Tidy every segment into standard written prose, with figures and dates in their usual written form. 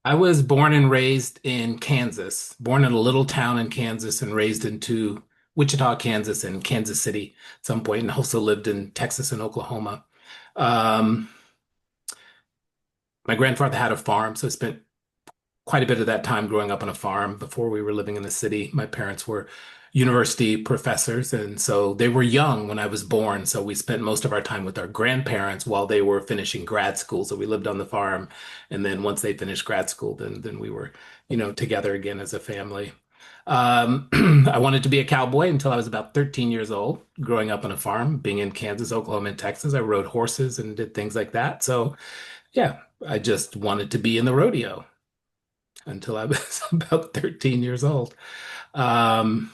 I was born and raised in Kansas, born in a little town in Kansas and raised into Wichita, Kansas, and Kansas City at some point, and also lived in Texas and Oklahoma. Um, my grandfather had a farm, so I spent quite a bit of that time growing up on a farm before we were living in the city. My parents were university professors, and so they were young when I was born. So we spent most of our time with our grandparents while they were finishing grad school. So we lived on the farm, and then once they finished grad school, then we were, together again as a family. Um, I wanted to be a cowboy until I was about 13 years old, growing up on a farm, being in Kansas, Oklahoma, and Texas. I rode horses and did things like that. So, yeah, I just wanted to be in the rodeo until I was about 13 years old. Um,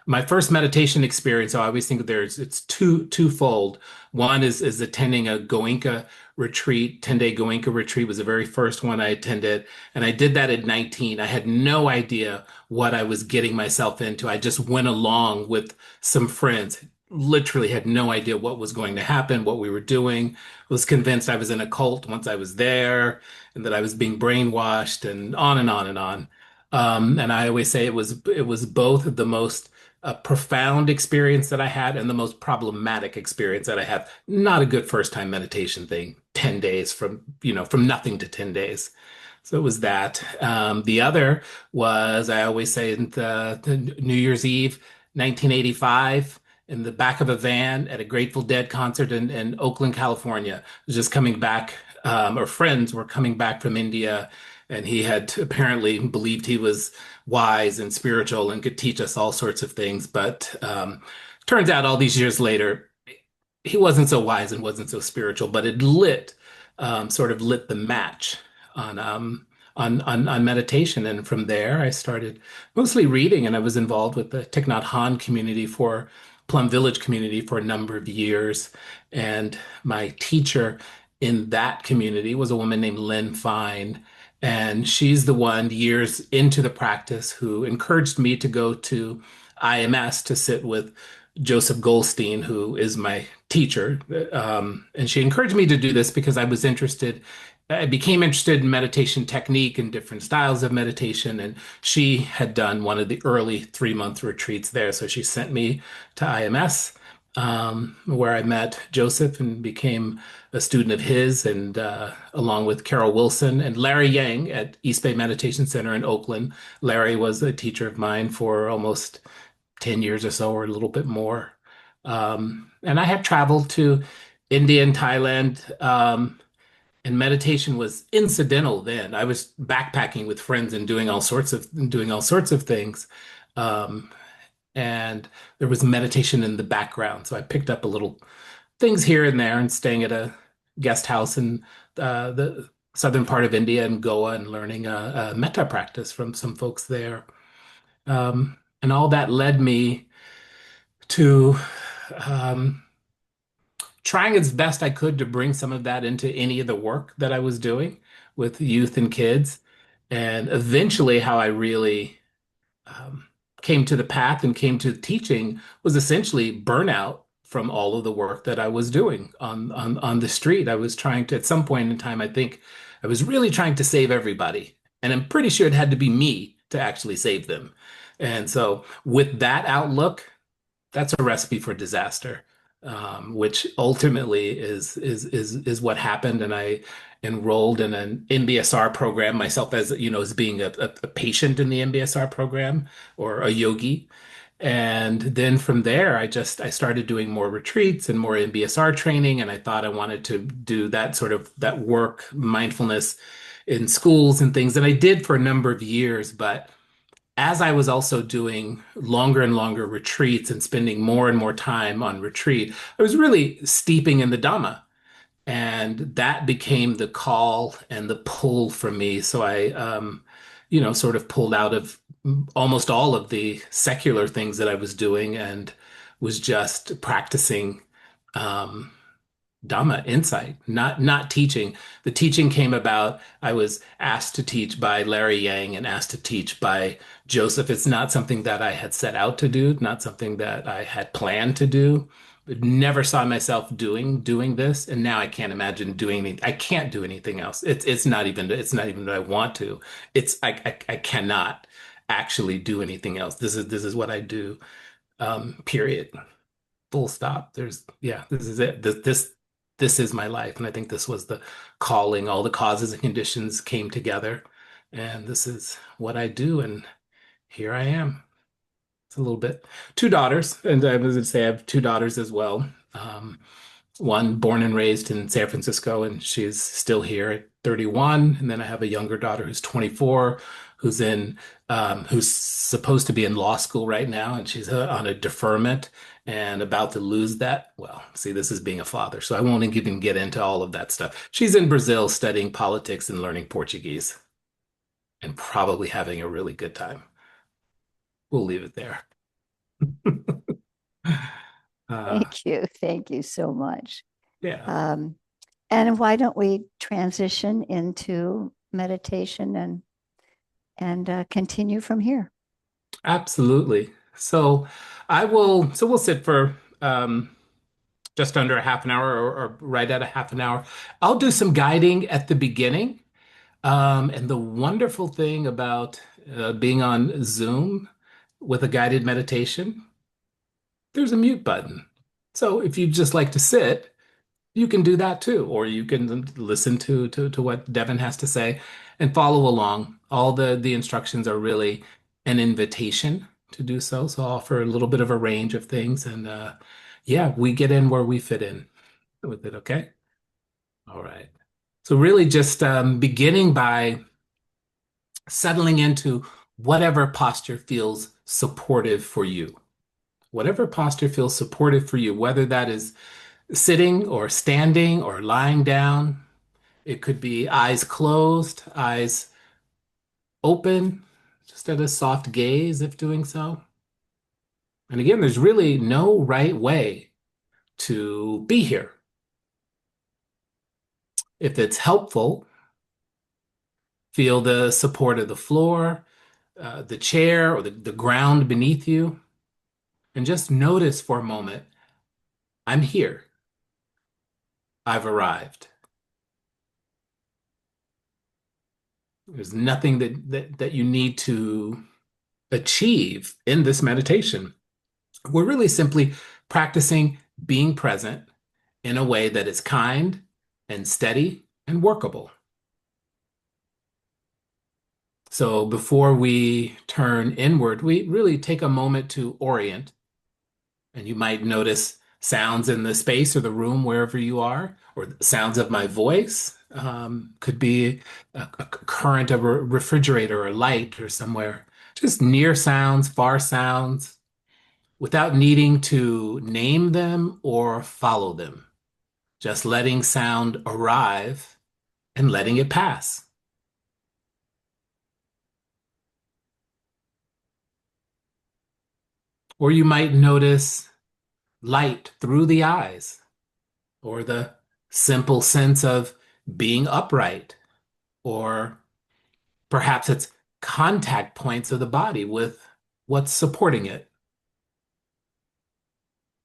my first meditation experience, so I always think it's twofold. One is attending a Goenka retreat, 10-day Goenka retreat was the very first one I attended. And I did that at 19. I had no idea what I was getting myself into. I just went along with some friends, literally had no idea what was going to happen, what we were doing. Was convinced I was in a cult once I was there and that I was being brainwashed and on and on and on. And I always say it was both the most profound experience that I had and the most problematic experience that I had. Not a good first time meditation thing. 10 days from nothing to 10 days. So it was that. The other was, I always say, the New Year's Eve, 1985, in the back of a van at a Grateful Dead concert in Oakland, California. I was just coming back, or friends were coming back from India, and he had apparently believed he was wise and spiritual and could teach us all sorts of things. But turns out all these years later, he wasn't so wise and wasn't so spiritual, but it sort of lit the match on on meditation. And from there, I started mostly reading, and I was involved with the Thich Nhat Hanh community for Plum Village community for a number of years. And my teacher in that community was a woman named Lynn Fine. And she's the one years into the practice who encouraged me to go to IMS to sit with Joseph Goldstein, who is my teacher. And she encouraged me to do this because I became interested in meditation technique and different styles of meditation. And she had done one of the early 3-month retreats there. So she sent me to IMS, where I met Joseph and became a student of his, and along with Carol Wilson and Larry Yang at East Bay Meditation Center in Oakland. Larry was a teacher of mine for almost 10 years or so, or a little bit more. And I had traveled to India and Thailand, and meditation was incidental then. I was backpacking with friends and doing all sorts of things. Um, and there was meditation in the background. So I picked up a little things here and there and staying at a guest house in the southern part of India and Goa and learning a metta practice from some folks there. And all that led me to um, trying as best I could to bring some of that into any of the work that I was doing with youth and kids. And eventually, how I really um, came to the path and came to teaching was essentially burnout from all of the work that I was doing on the street. I was trying to, at some point in time, I think I was really trying to save everybody. And I'm pretty sure it had to be me to actually save them. And so, with that outlook, that's a recipe for disaster, which ultimately is what happened. And I enrolled in an MBSR program myself, as being a patient in the MBSR program or a yogi. And then from there, I started doing more retreats and more MBSR training, and I thought I wanted to do that sort of that work, mindfulness in schools and things. And I did for a number of years, but as I was also doing longer and longer retreats and spending more and more time on retreat, I was really steeping in the Dhamma. And that became the call and the pull for me. So I, sort of pulled out of almost all of the secular things that I was doing and was just practicing um, Dhamma insight, not teaching. The teaching came about. I was asked to teach by Larry Yang and asked to teach by Joseph. It's not something that I had set out to do, not something that I had planned to do. Never saw myself doing this, and now I can't imagine doing I can't do anything else. It's not even that I want to. I cannot actually do anything else. This is what I do. Period. Full stop. This is it. This is my life, and I think this was the calling. All the causes and conditions came together, and this is what I do, and here I am. It's a little bit. Two daughters, and I was going to say I have two daughters as well. Um, One born and raised in San Francisco, and she's still here at 31. And then I have a younger daughter who's 24, who's supposed to be in law school right now, and she's on a deferment and about to lose that. Well, see, this is being a father, so I won't even get into all of that stuff. She's in Brazil studying politics and learning Portuguese, and probably having a really good time. We'll leave it there. Uh, Thank you. Thank you so much. yeah. Um, and why don't we transition into meditation and continue from here? Absolutely. So we'll sit for just under a half an hour or right at a half an hour. I'll do some guiding at the beginning. And the wonderful thing about being on Zoom with a guided meditation, there's a mute button. So if you just like to sit, you can do that too, or you can listen to what Devin has to say and follow along. All the instructions are really an invitation to do so. So I'll offer a little bit of a range of things, and yeah, we get in where we fit in with it. Okay. All right. So really, just beginning by settling into whatever posture feels supportive for you. Whatever posture feels supportive for you, whether that is sitting or standing or lying down. It could be eyes closed, eyes open, just at a soft gaze if doing so. And again, there's really no right way to be here. If it's helpful, feel the support of the floor, the chair, or the ground beneath you, and just notice for a moment, I'm here. I've arrived. There's nothing that you need to achieve in this meditation. We're really simply practicing being present in a way that is kind and steady and workable. So before we turn inward, we really take a moment to orient, and you might notice sounds in the space or the room wherever you are, or sounds of my voice. Could be a current of a refrigerator or a light or somewhere. Just near sounds, far sounds, without needing to name them or follow them. Just letting sound arrive and letting it pass. Or you might notice light through the eyes, or the simple sense of being upright, or perhaps it's contact points of the body with what's supporting it.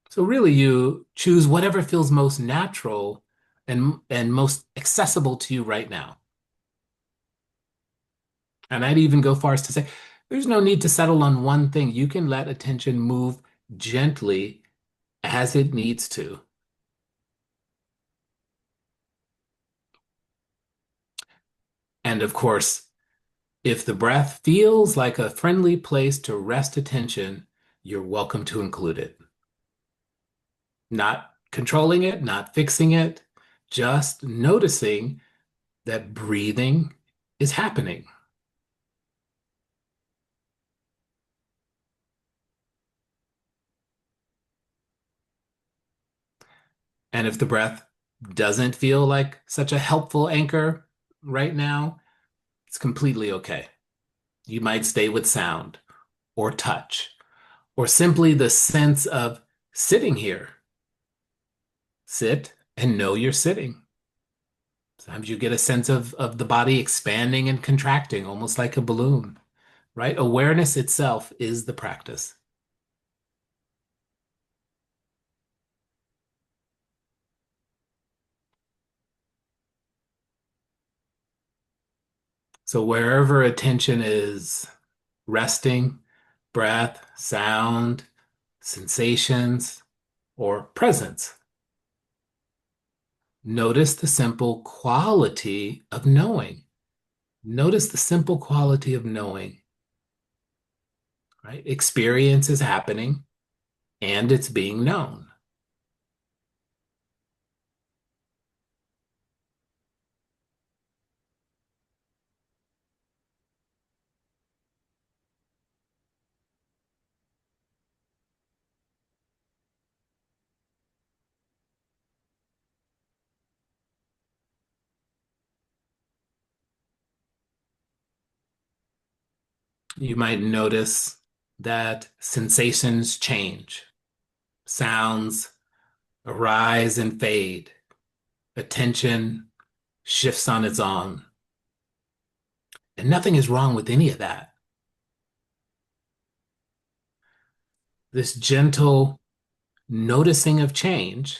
So really you choose whatever feels most natural and most accessible to you right now. And I'd even go far as to say there's no need to settle on one thing. You can let attention move gently as it needs to. And of course, if the breath feels like a friendly place to rest attention, you're welcome to include it. Not controlling it, not fixing it, just noticing that breathing is happening. And if the breath doesn't feel like such a helpful anchor right now, it's completely okay. You might stay with sound or touch or simply the sense of sitting here. Sit and know you're sitting. Sometimes you get a sense of the body expanding and contracting, almost like a balloon, right? Awareness itself is the practice. So wherever attention is resting, breath, sound, sensations, or presence, notice the simple quality of knowing. Notice the simple quality of knowing, right? Experience is happening and it's being known. You might notice that sensations change, sounds arise and fade, attention shifts on its own. And nothing is wrong with any of that. This gentle noticing of change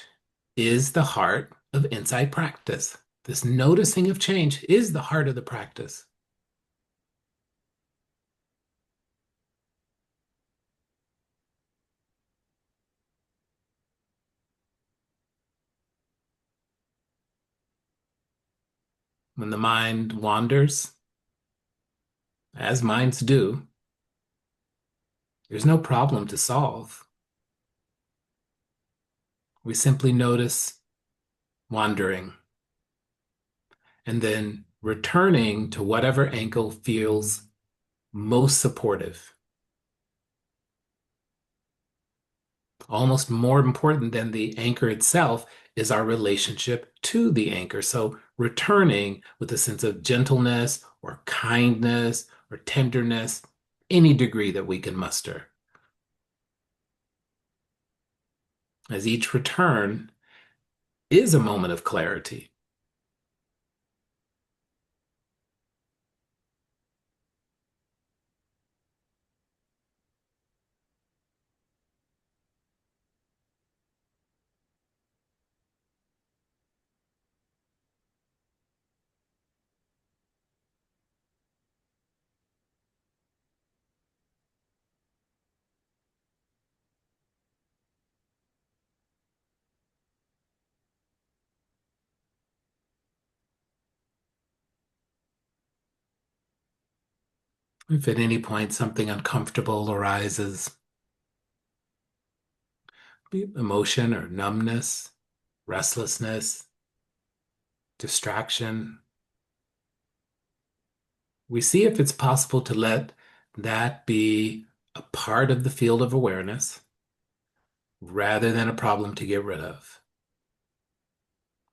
is the heart of insight practice. This noticing of change is the heart of the practice. When the mind wanders, as minds do, there's no problem to solve. We simply notice wandering and then returning to whatever angle feels most supportive. Almost more important than the anchor itself is our relationship to the anchor. So returning with a sense of gentleness or kindness or tenderness, any degree that we can muster. As each return is a moment of clarity. If at any point something uncomfortable arises, be it emotion or numbness, restlessness, distraction, we see if it's possible to let that be a part of the field of awareness rather than a problem to get rid of.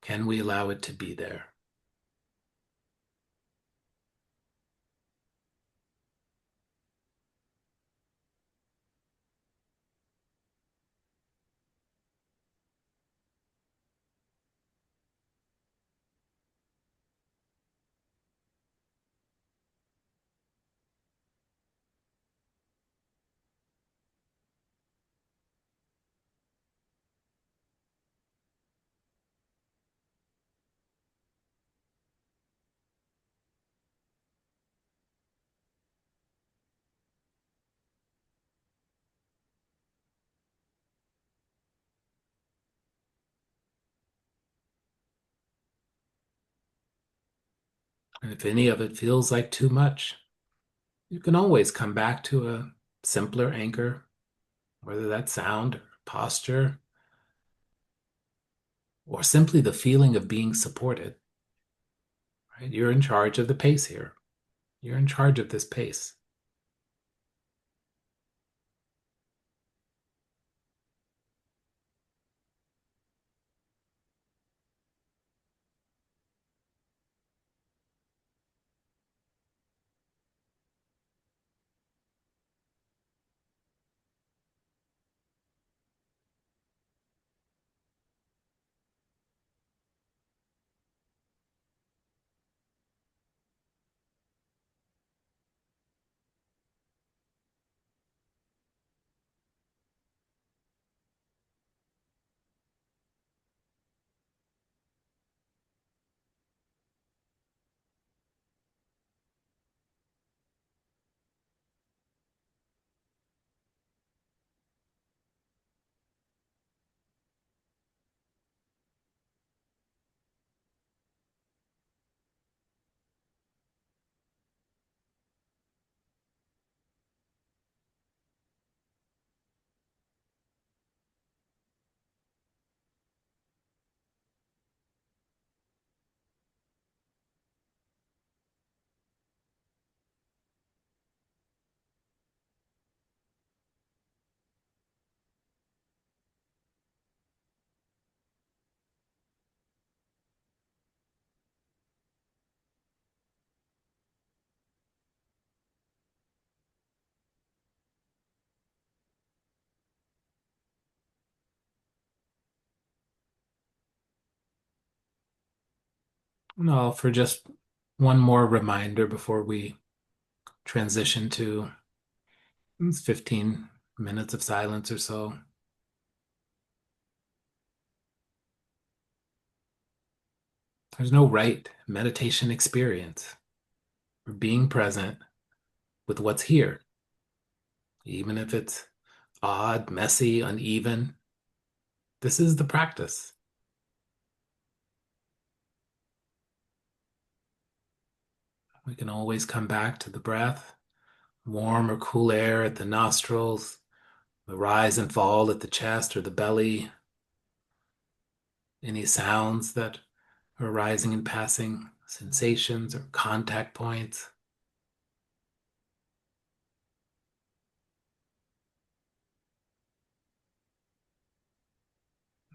Can we allow it to be there? And if any of it feels like too much, you can always come back to a simpler anchor, whether that's sound or posture, or simply the feeling of being supported. Right? You're in charge of the pace here. You're in charge of this pace. No, for just one more reminder before we transition to 15 minutes of silence or so. There's no right meditation experience for being present with what's here, even if it's odd, messy, uneven. This is the practice. We can always come back to the breath, warm or cool air at the nostrils, the rise and fall at the chest or the belly, any sounds that are rising and passing, sensations or contact points.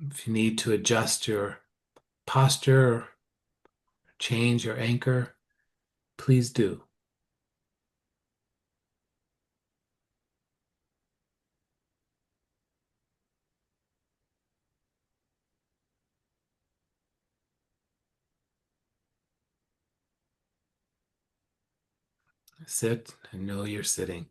If you need to adjust your posture or change your anchor, please do. Sit and know you're sitting.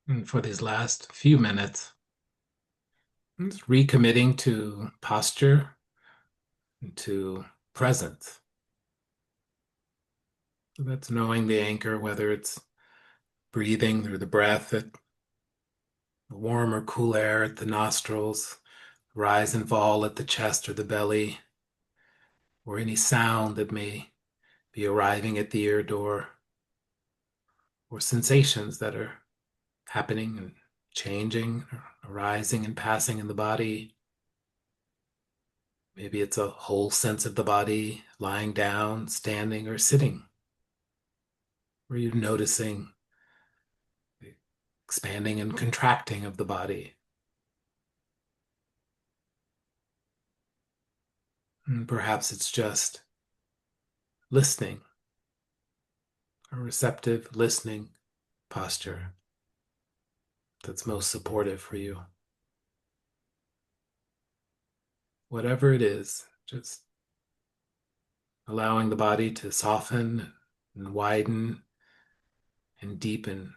And for these last few minutes, it's recommitting to posture and to presence. So that's knowing the anchor, whether it's breathing through the breath, at the warm or cool air at the nostrils, rise and fall at the chest or the belly, or any sound that may be arriving at the ear door, or sensations that are happening and changing, or arising and passing in the body. Maybe it's a whole sense of the body, lying down, standing, or sitting, where you're noticing the expanding and contracting of the body. And perhaps it's just listening, a receptive listening posture that's most supportive for you. Whatever it is, just allowing the body to soften and widen and deepen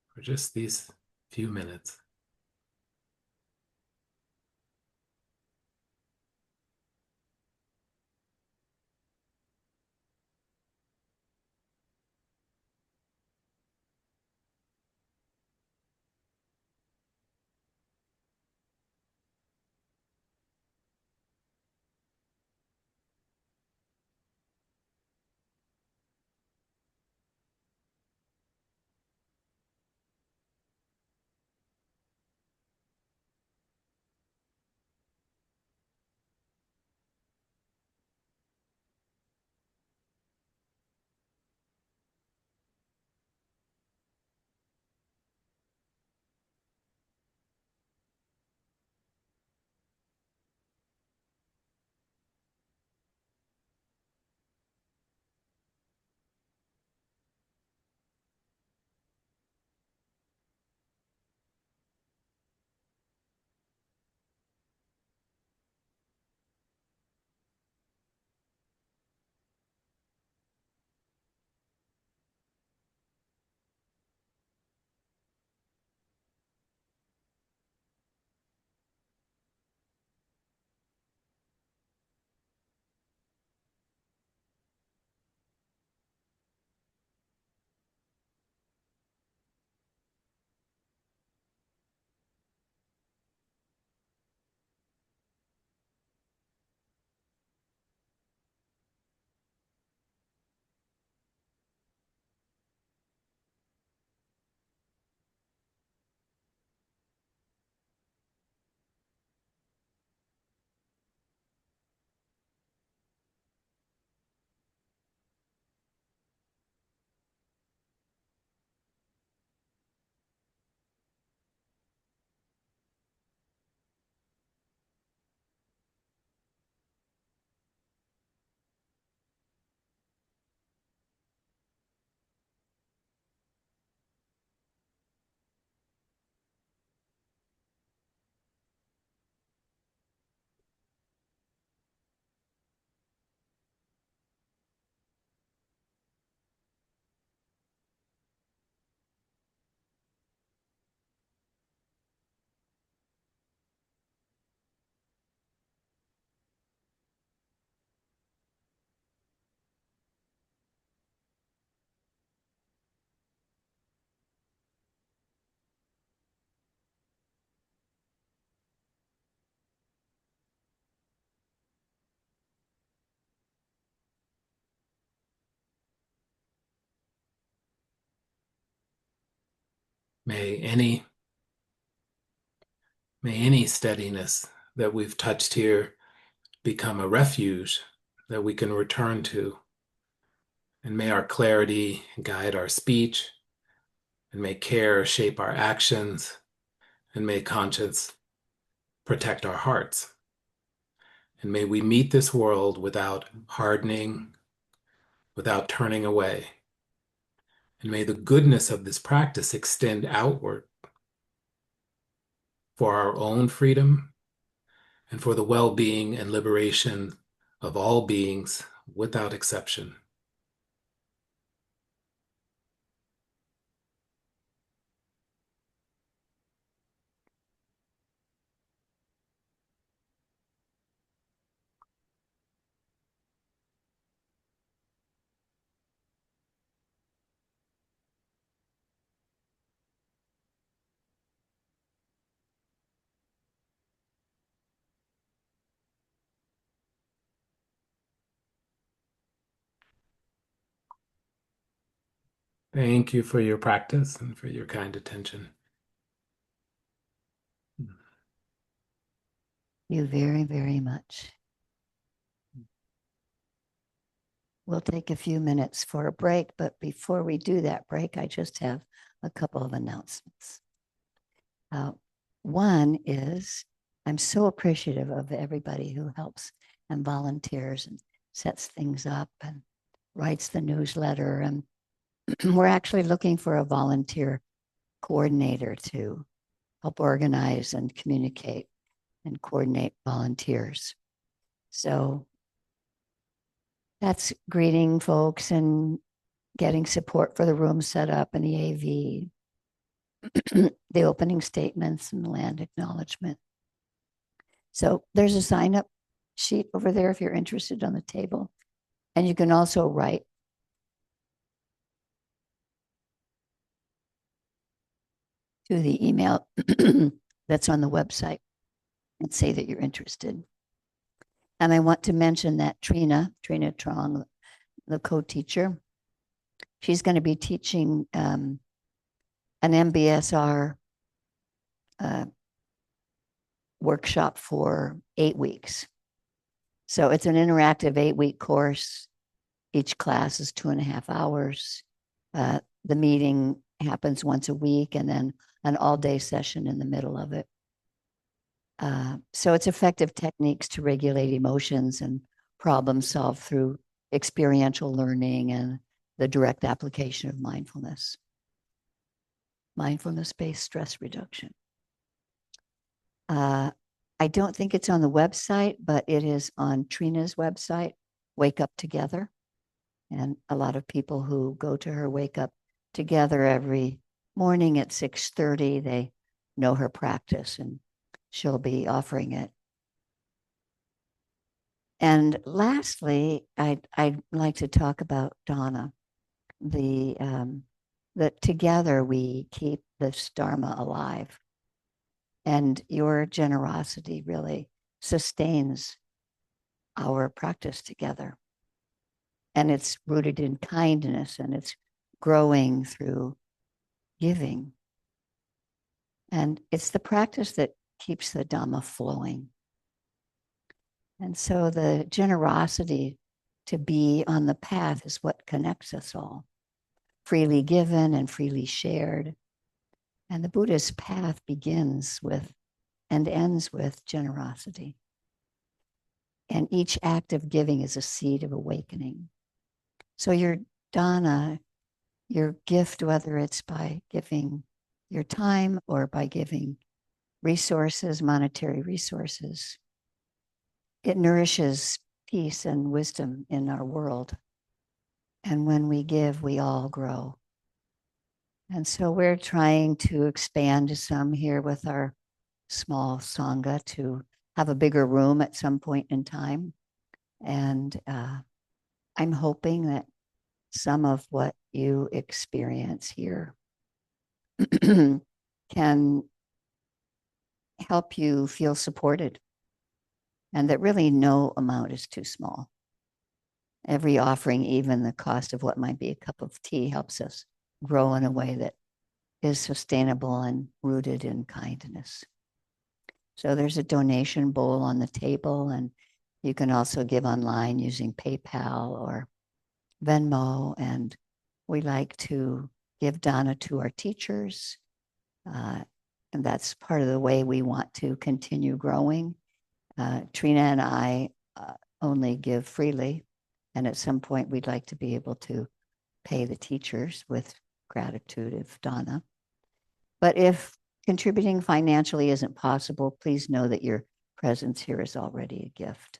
for just these few minutes. May any may any steadiness that we've touched here become a refuge that we can return to. And may our clarity guide our speech, and may care shape our actions, and may conscience protect our hearts. And may we meet this world without hardening, without turning away. And may the goodness of this practice extend outward for our own freedom and for the well-being and liberation of all beings without exception. Thank you for your practice and for your kind attention. You very, very much. We'll take a few minutes for a break, but before we do that break, I just have a couple of announcements. One is I'm so appreciative of everybody who helps and volunteers and sets things up and writes the newsletter. And we're actually looking for a volunteer coordinator to help organize and communicate and coordinate volunteers. So that's greeting folks and getting support for the room set up and the AV, the opening statements and land acknowledgement. So there's a sign up sheet over there if you're interested on the table. And you can also write to the email that's on the website and say that you're interested. And I want to mention that Trina Trong, the co-teacher, she's going to be teaching an MBSR workshop for 8 weeks. So it's an interactive 8-week course. Each class is 2.5 hours. The meeting happens once a week and then an all-day session in the middle of it. So it's effective techniques to regulate emotions and problem solve through experiential learning and the direct application of mindfulness. Mindfulness-based stress reduction. I don't think it's on the website, but it is on Trina's website, Wake Up Together. And a lot of people who go to her wake up together every morning at 6:30, they know her practice and she'll be offering it. And lastly, I'd like to talk about Donna, that together we keep this Dharma alive. And your generosity really sustains our practice together. And it's rooted in kindness and it's growing through giving. And it's the practice that keeps the Dhamma flowing. And so the generosity to be on the path is what connects us all, freely given and freely shared. And the Buddha's path begins with and ends with generosity. And each act of giving is a seed of awakening. So your dana, your gift, whether it's by giving your time or by giving resources, monetary resources, it nourishes peace and wisdom in our world. And when we give, we all grow. And so we're trying to expand some here with our small Sangha to have a bigger room at some point in time. And I'm hoping that some of what you experience here can help you feel supported and that really no amount is too small. Every offering, even the cost of what might be a cup of tea, helps us grow in a way that is sustainable and rooted in kindness. So there's a donation bowl on the table, and you can also give online using PayPal or Venmo. And we like to give dana to our teachers. And that's part of the way we want to continue growing. Trina and I only give freely. And at some point, we'd like to be able to pay the teachers with gratitude of dana. But if contributing financially isn't possible, please know that your presence here is already a gift.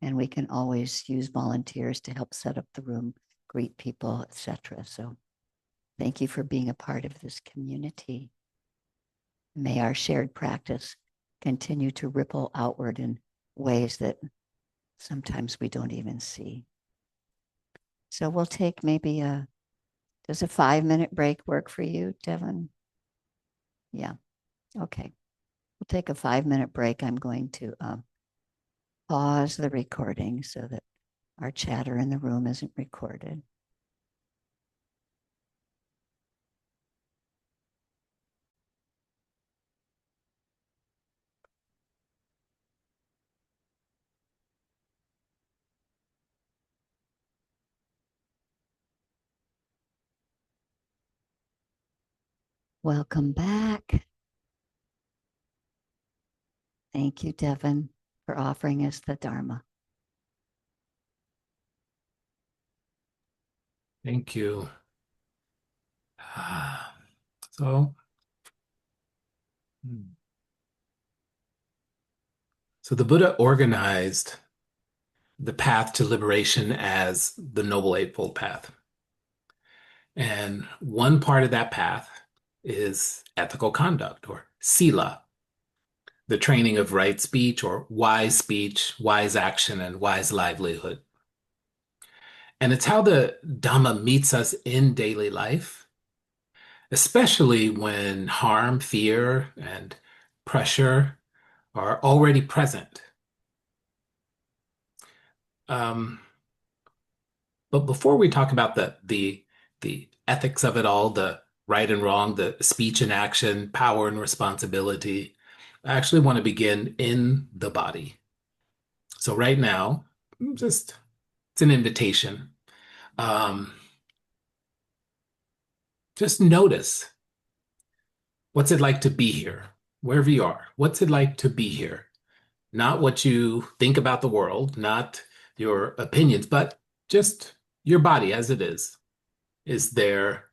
And we can always use volunteers to help set up the room, greet people, etc. So thank you for being a part of this community. May our shared practice continue to ripple outward in ways that sometimes we don't even see. So we'll take maybe does a 5-minute break work for you, Devin? Yeah, okay. We'll take a 5-minute break. I'm going to pause the recording so that our chatter in the room isn't recorded. Welcome back. Thank you, Devin, for offering us the Dharma. Thank you. So, so the Buddha organized the path to liberation as the Noble Eightfold Path. And one part of that path is ethical conduct or Sila, the training of right speech, wise action, and wise livelihood. And it's how the Dhamma meets us in daily life, especially when harm, fear, and pressure are already present. Um, but before we talk about the ethics of it all, the right and wrong, the speech and action, power and responsibility, I actually want to begin in the body. So right now, just it's an invitation. Um, just notice what's it like to be here, wherever you are. What's it like to be here? Not what you think about the world, not your opinions, but just your body as it is. Is there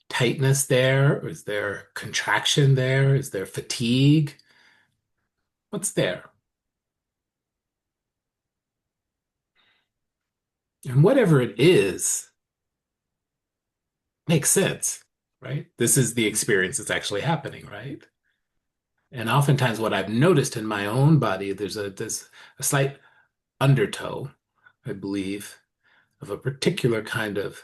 tightness there? Or is there contraction there? Is there fatigue? What's there? And whatever it is, makes sense, right? This is the experience that's actually happening, right? And oftentimes what I've noticed in my own body, there's a slight undertow, I believe, of a particular kind of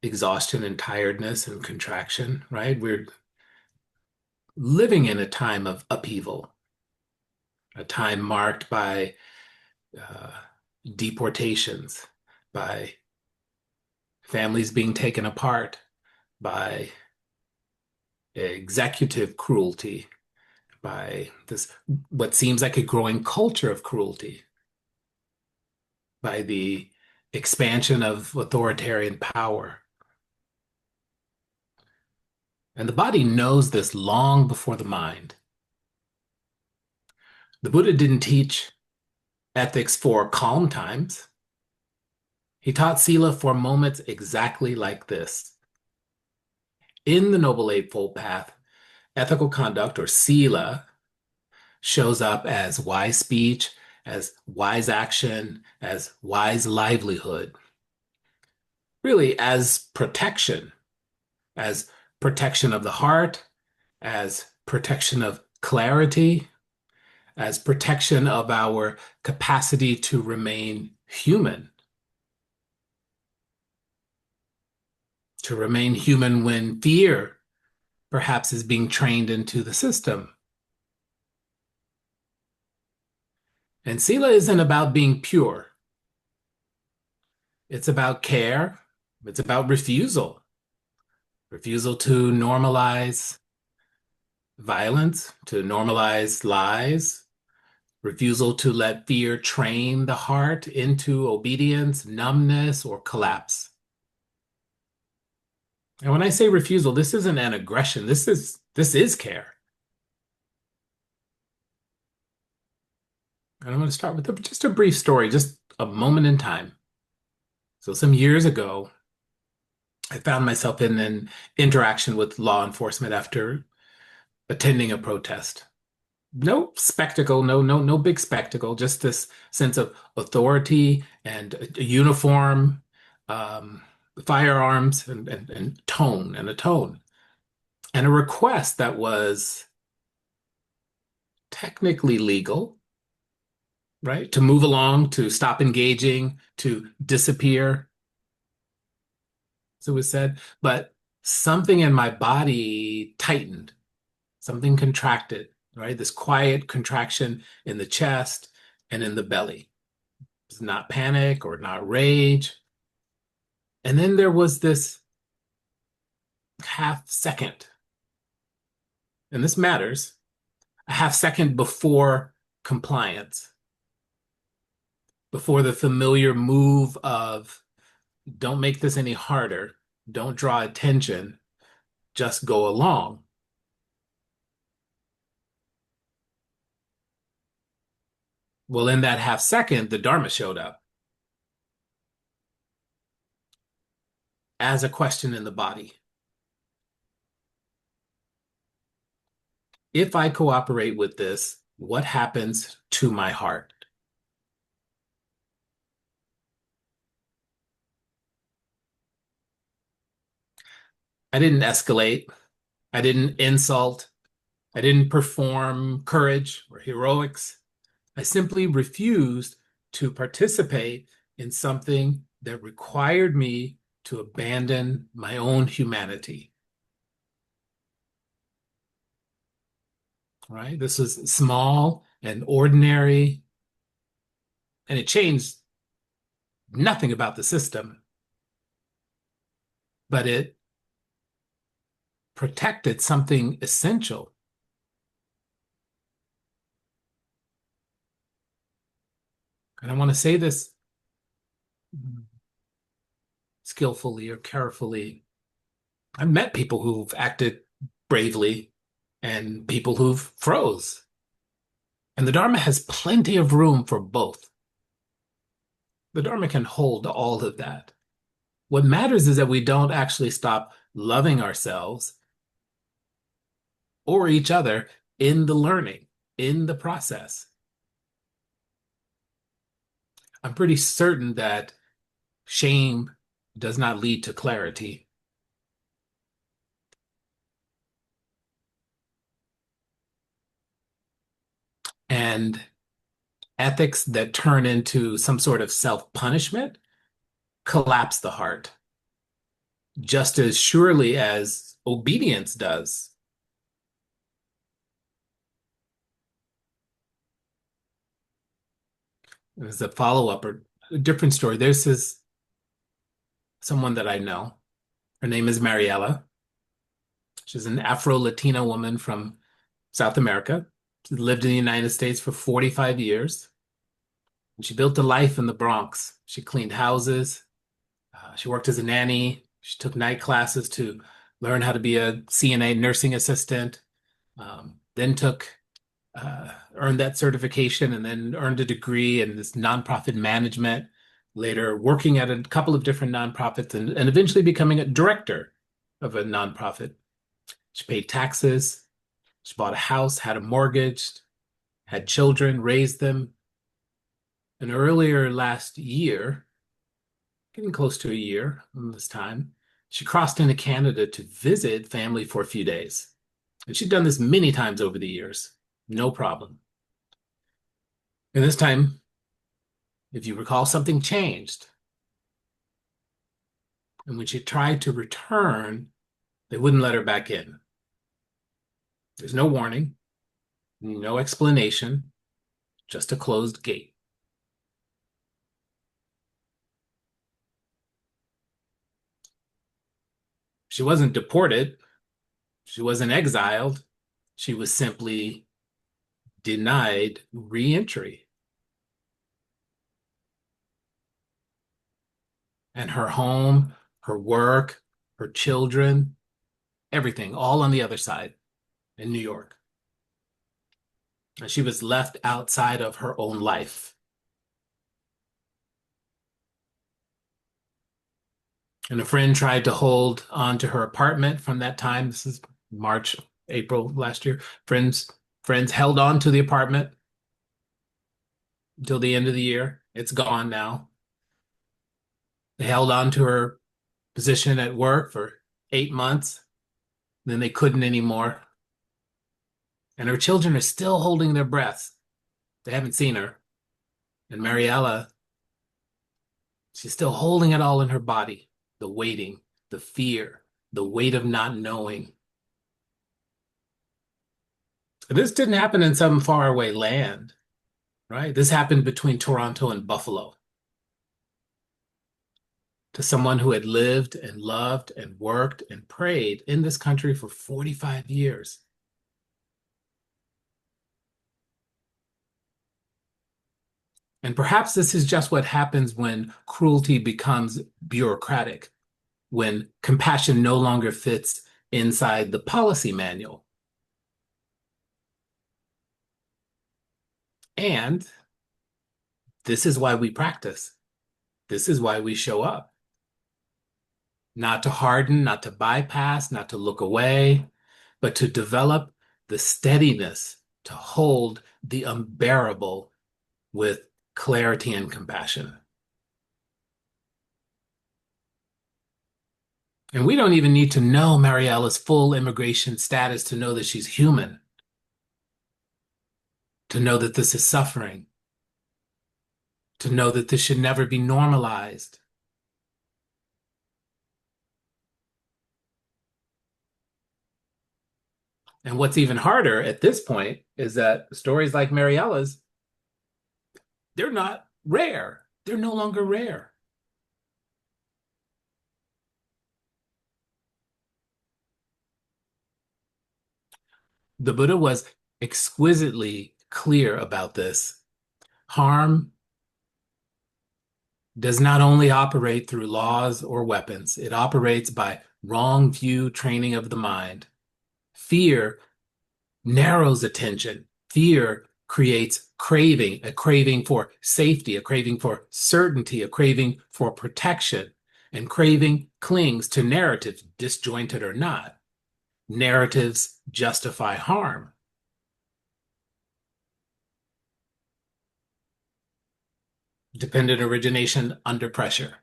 exhaustion and tiredness and contraction, right? We're living in a time of upheaval, a time marked by uh, deportations, by families being taken apart, by executive cruelty, by this what seems like a growing culture of cruelty, by the expansion of authoritarian power. And the body knows this long before the mind. The Buddha didn't teach ethics for calm times. He taught Sila for moments exactly like this. In the Noble Eightfold Path, ethical conduct or Sila shows up as wise speech, as wise action, as wise livelihood, really as protection of the heart, as protection of clarity, as protection of our capacity to remain human, to remain human when fear perhaps is being trained into the system. And Sila isn't about being pure. It's about care. It's about refusal. Refusal to normalize violence, to normalize lies, refusal to let fear train the heart into obedience, numbness, or collapse. And when I say refusal, this isn't an aggression. This is care. And I'm going to start with just a brief story, just a moment in time. So some years ago, I found myself in an interaction with law enforcement after attending a protest. No spectacle, no big spectacle, just this sense of authority and a uniform, um, firearms and tone and a tone and a request that was technically legal, right? To move along, to stop engaging, to disappear, so it was said, but something in my body tightened, something contracted, right? This quiet contraction in the chest and in the belly. It's not panic or not rage. And then there was this half second, and this matters, a half second before compliance, before the familiar move of don't make this any harder, don't draw attention, just go along. Well, in that half second, the Dharma showed up as a question in the body. If I cooperate with this, what happens to my heart? I didn't escalate. I didn't insult. I didn't perform courage or heroics. I simply refused to participate in something that required me to abandon my own humanity. Right? This was small and ordinary, and it changed nothing about the system, but it protected something essential. And I want to say this skillfully or carefully. I've met people who've acted bravely and people who've froze. And the Dharma has plenty of room for both. The Dharma can hold all of that. What matters is that we don't actually stop loving ourselves or each other in the learning, in the process. I'm pretty certain that shame does not lead to clarity. And ethics that turn into some sort of self-punishment collapse the heart just as surely as obedience does. As a follow-up or a different story, there's this someone that I know. Her name is Mariella. She's an Afro-Latina woman from South America. She lived in the United States for 45 years. And she built a life in the Bronx. She cleaned houses. She worked as a nanny. She took night classes to learn how to be a CNA nursing assistant. Then earned that certification and then earned a degree in this nonprofit management, later working at a couple of different nonprofits and eventually becoming a director of a nonprofit. She paid taxes. She bought a house, had a mortgage, had children, raised them. And earlier last year, getting close to a year from this time, she crossed into Canada to visit family for a few days. And she'd done this many times over the years, no problem. And this time, if you recall, something changed. And when she tried to return, they wouldn't let her back in. There's no warning, no explanation, just a closed gate. She wasn't deported. She wasn't exiled. She was simply denied reentry. And her home, her work, her children, everything, all on the other side in New York. And she was left outside of her own life. And a friend tried to hold on to her apartment from that time. This is March, April last year. Friends held on to the apartment until the end of the year. It's gone now. They held on to her position at work for 8 months. Then they couldn't anymore. And her children are still holding their breaths. They haven't seen her. And Mariella, she's still holding it all in her body. The waiting, the fear, the weight of not knowing. This didn't happen in some faraway land, right? This happened between Toronto and Buffalo to someone who had lived and loved and worked and prayed in this country for 45 years. And perhaps this is just what happens when cruelty becomes bureaucratic, when compassion no longer fits inside the policy manual. And this is why we practice. This is why we show up. Not to harden, not to bypass, not to look away, but to develop the steadiness to hold the unbearable with clarity and compassion. And we don't even need to know Mariella's full immigration status to know that she's human, to know that this is suffering, to know that this should never be normalized. And what's even harder at this point is that stories like Mariella's, they're not rare. They're no longer rare. The Buddha was exquisitely clear about this. Harm does not only operate through laws or weapons, it operates by wrong view training of the mind. Fear narrows attention. Fear creates craving, a craving for safety, a craving for certainty, a craving for protection. And craving clings to narratives, disjointed or not. Narratives justify harm. Dependent origination under pressure.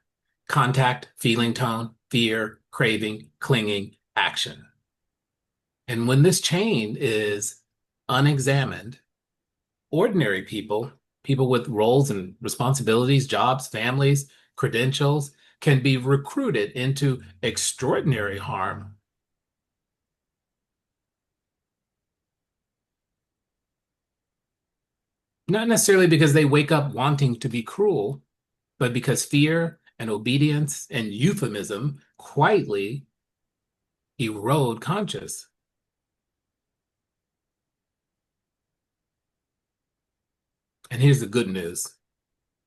Contact, feeling tone, fear, craving, clinging, action. And when this chain is unexamined, ordinary people, people with roles and responsibilities, jobs, families, credentials, can be recruited into extraordinary harm. Not necessarily because they wake up wanting to be cruel, but because fear and obedience and euphemism quietly erode conscience. And here's the good news.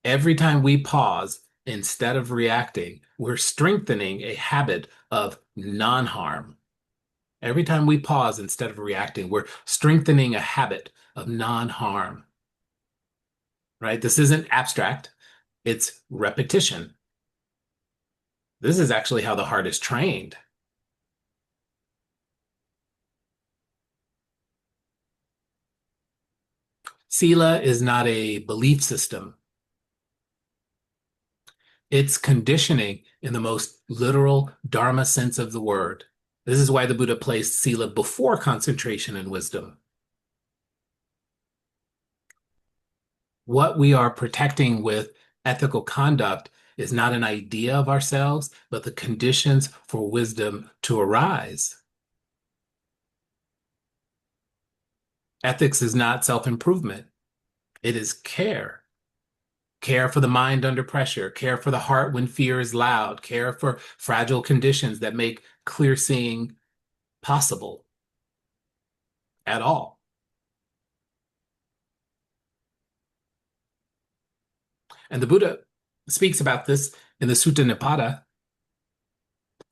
Every time we pause, instead of reacting, we're strengthening a habit of non-harm. Every time we pause, instead of reacting, we're strengthening a habit of non-harm, right? This isn't abstract. It's repetition. This is actually how the heart is trained. Sila is not a belief system. It's conditioning in the most literal Dharma sense of the word. This is why the Buddha placed Sila before concentration and wisdom. What we are protecting with ethical conduct is not an idea of ourselves, but the conditions for wisdom to arise. Ethics is not self-improvement. It is care. Care for the mind under pressure, care for the heart when fear is loud, care for fragile conditions that make clear seeing possible at all. And the Buddha speaks about this in the Sutta Nipata.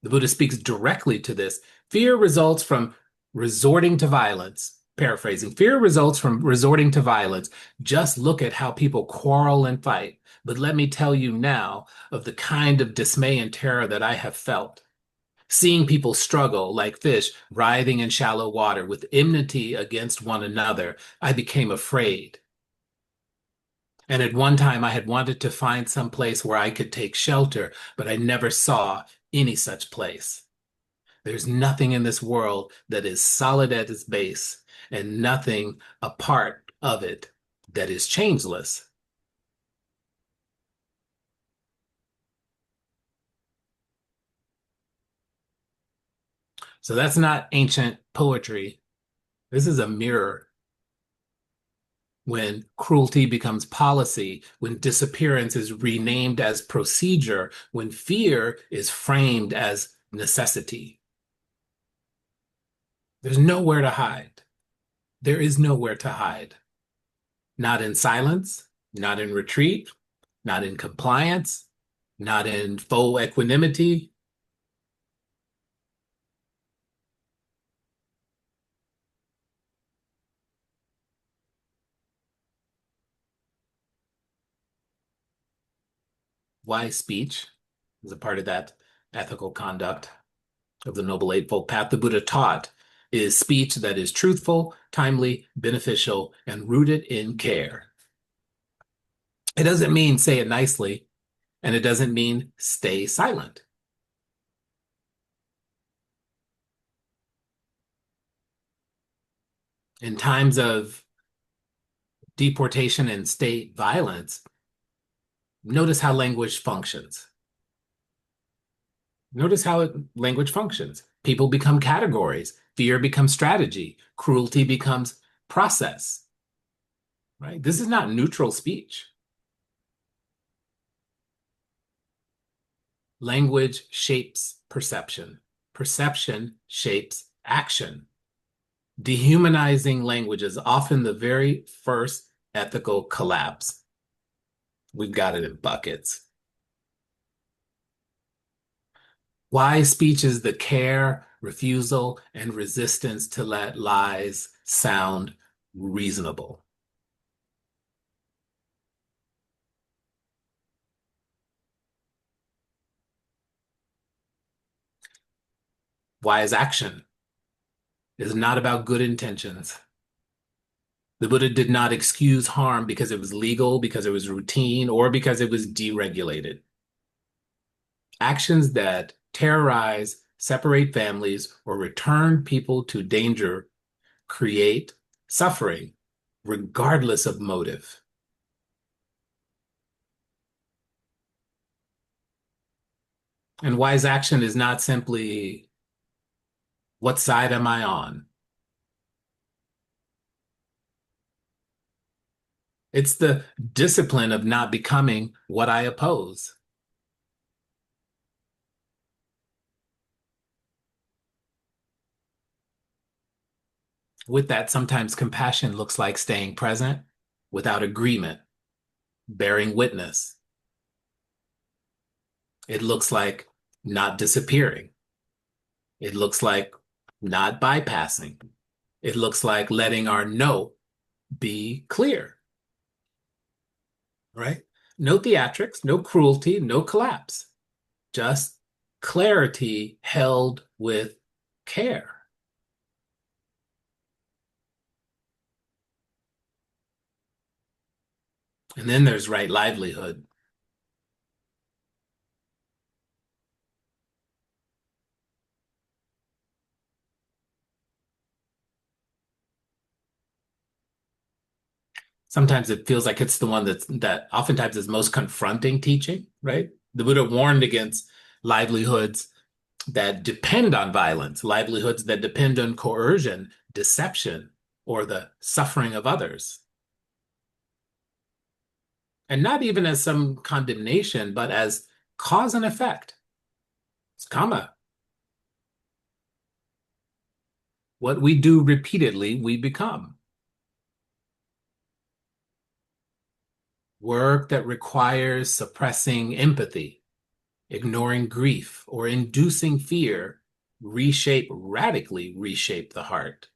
The Buddha speaks directly to this. Fear results from resorting to violence. Paraphrasing, fear results from resorting to violence. Just look at how people quarrel and fight. But let me tell you now of the kind of dismay and terror that I have felt. Seeing people struggle like fish writhing in shallow water with enmity against one another, I became afraid. And at one time, I had wanted to find some place where I could take shelter, but I never saw any such place. There's nothing in this world that is solid at its base, and nothing a part of it that is changeless. So that's not ancient poetry. This is a mirror. When cruelty becomes policy, when disappearance is renamed as procedure, when fear is framed as necessity. There's nowhere to hide. There is nowhere to hide. Not in silence, not in retreat, not in compliance, not in faux equanimity. Wise speech is a part of that ethical conduct of the Noble Eightfold Path. The Buddha taught is speech that is truthful, timely, beneficial, and rooted in care. It doesn't mean say it nicely, and it doesn't mean stay silent. In times of deportation and state violence, notice how language functions. Notice how language functions. People become categories. Fear becomes strategy. Cruelty becomes process, right? This is not neutral speech. Language shapes perception. Perception shapes action. Dehumanizing language is often the very first ethical collapse. We've got it in buckets. Wise speech is the care, refusal, and resistance to let lies sound reasonable. Wise action is not about good intentions. The Buddha did not excuse harm because it was legal, because it was routine, or because it was deregulated. Actions that terrorize, separate families, or return people to danger create suffering, regardless of motive. And wise action is not simply, what side am I on? It's the discipline of not becoming what I oppose. With that, sometimes compassion looks like staying present without agreement, bearing witness. It looks like not disappearing. It looks like not bypassing. It looks like letting our no be clear, right? No theatrics, no cruelty, no collapse, just clarity held with care. And then there's right livelihood. Sometimes it feels like it's the one that oftentimes is most confronting teaching, right? The Buddha warned against livelihoods that depend on violence, livelihoods that depend on coercion, deception, or the suffering of others. And not even as some condemnation, but as cause and effect. It's karma. What we do repeatedly, we become. Work that requires suppressing empathy, ignoring grief, or inducing fear radically reshape the heart.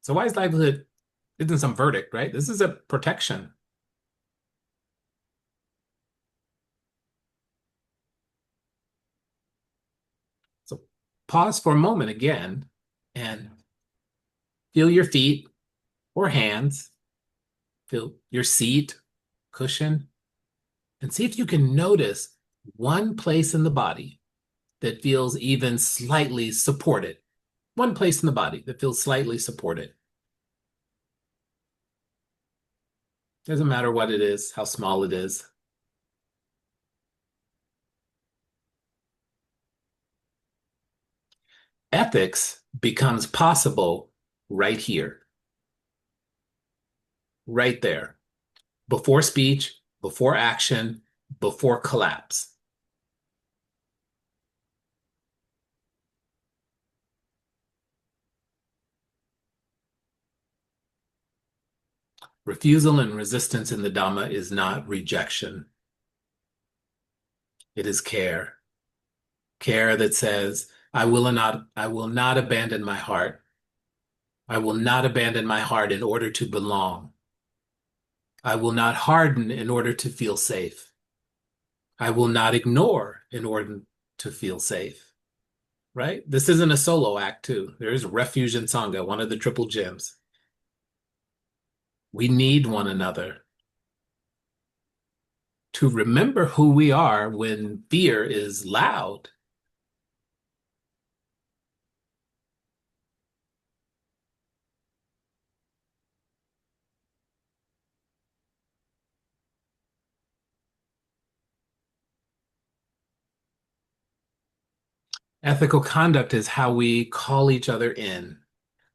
So wise livelihood isn't some verdict, right? This is a protection. So pause for a moment again and feel your feet or hands, feel your seat, cushion, and see if you can notice one place in the body that feels even slightly supported. One place in the body that feels slightly supported. Doesn't matter what it is, how small it is. Ethics becomes possible right here, right there, before speech, before action, before collapse. Refusal and resistance in the Dhamma is not rejection. It is care. Care that says, I will not abandon my heart. I will not abandon my heart in order to belong. I will not harden in order to feel safe. I will not ignore in order to feel safe. Right? This isn't a solo act, too. There is refuge in Sangha, one of the triple gems. We need one another to remember who we are when fear is loud. Ethical conduct is how we call each other in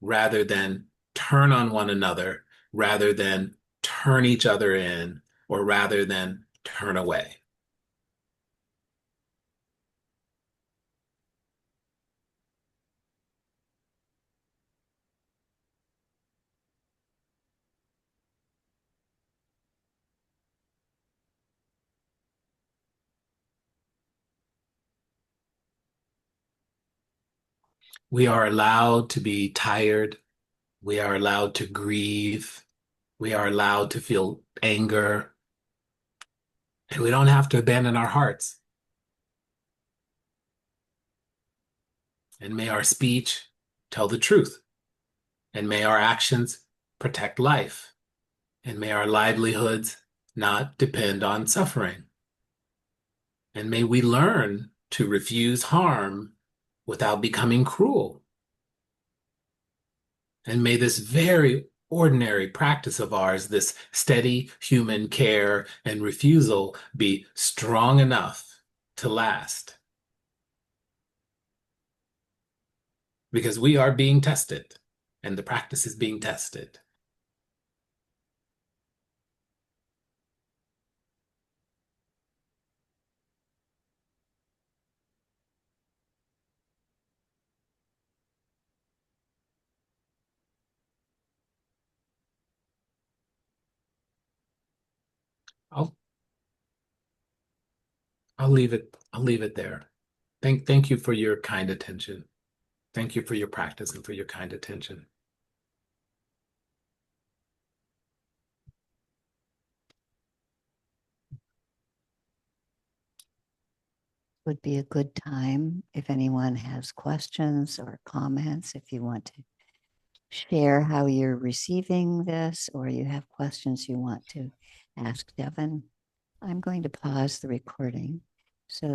rather than turn on one another, rather than turn each other in, or rather than turn away. We are allowed to be tired. We are allowed to grieve. We are allowed to feel anger. And we don't have to abandon our hearts. And may our speech tell the truth. And may our actions protect life. And may our livelihoods not depend on suffering. And may we learn to refuse harm without becoming cruel. And may this very ordinary practice of ours, this steady human care and refusal, be strong enough to last. Because we are being tested, and the practice is being tested. I'll I'll leave it. I'll leave it there. Thank you for your kind attention. Thank you for your practice and for your kind attention. Would be a good time if anyone has questions or comments, if you want to share how you're receiving this or you have questions you want to ask Devin. I'm going to pause the recording so that